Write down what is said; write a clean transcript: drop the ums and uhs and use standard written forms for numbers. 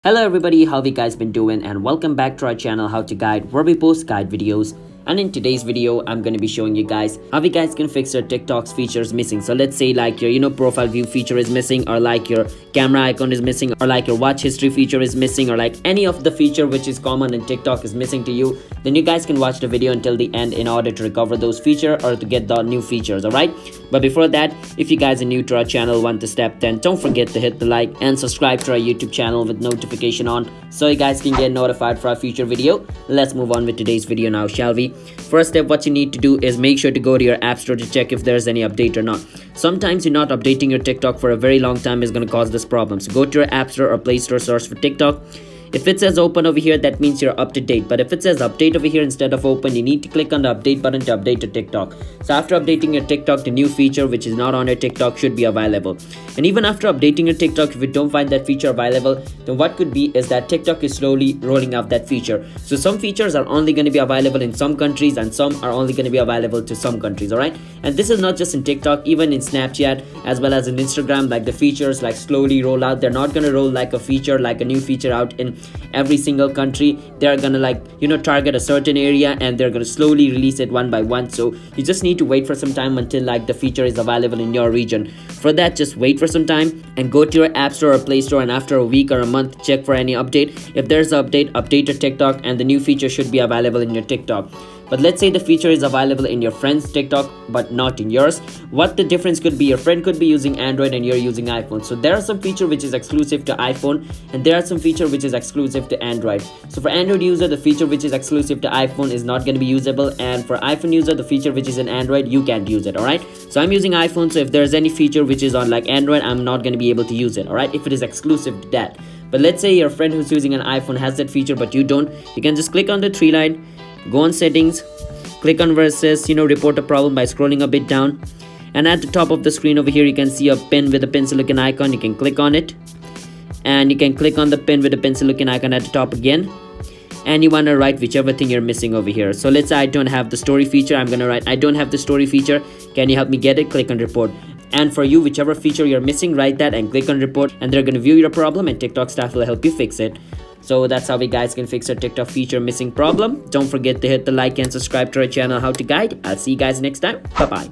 Hello everybody, how have you guys been doing, and welcome back to our channel How to Guide, where we post guide videos. And in today's video I'm going to be showing you guys how you guys can fix your TikTok's features missing. So let's say like your profile view feature is missing, or like your camera icon is missing, or like your watch history feature is missing, or like any of the feature which is common in TikTok is missing to you. Then you guys can watch the video until the end in order to recover those features or to get the new features. Alright, but before that, if you guys are new to our channel, want to step, then don't forget to hit the like and subscribe to our YouTube channel with notification on, so you guys can get notified for our future video. Let's move on with today's video now, shall we? First step, what you need to do is make sure to go to your app store to check if there's any update or not. Sometimes you're not updating your TikTok for a very long time is going to cause this problem. So go to your app store or play store, search for TikTok. If it says open over here, that means you're up to date. But if it says update over here instead of open, you need to click on the update button to update your TikTok. So after updating your TikTok, the new feature which is not on your TikTok should be available. And even after updating your TikTok, if you don't find that feature available, then what could be is that TikTok is slowly rolling out that feature. So some features are only going to be available in some countries, and some are only going to be available to some countries. Alright, and this is not just in TikTok, even in Snapchat as well as in Instagram. Like the features like slowly roll out. They're not going to roll like a feature, like a new feature out in every single country. They're gonna target a certain area, and they're gonna slowly release it one by one. So you just need to wait for some time until like the feature is available in your region. For that, just wait for some time and go to your app store or play store, and after a week or a month, check for any update. If there's an update, update your TikTok, and the new feature should be available in your TikTok. But let's say the feature is available in your friend's TikTok but not in yours. What the difference could be, your friend could be using Android and you're using iPhone. So there are some feature which is exclusive to iPhone, and there are some feature which is exclusive to Android. So for Android user, the feature which is exclusive to iPhone is not going to be usable, and for iPhone user, the feature which is in Android, you can't use it. Alright, so I'm using iPhone, so if there's any feature which is on like Android, I'm not going to be able to use it. Alright, if it is exclusive to that. But let's say your friend who's using an iPhone has that feature but you don't, you can just click on the three line, go on settings, click on where it says report a problem by scrolling a bit down, and at the top of the screen over here you can see a pin with a pencil looking icon. You can click on it, and you can click on the pin with the pencil looking icon at the top again, and you want to write whichever thing you're missing over here. So let's say I don't have the story feature. I'm gonna write I don't have the story feature, can you help me get it? Click on report. And for you, whichever feature you're missing, write that and click on report, and they're gonna view your problem and TikTok staff will help you fix it. So that's how we guys can fix our TikTok feature missing problem. Don't forget to hit the like and subscribe to our channel How to Guide. I'll see you guys next time. Bye bye.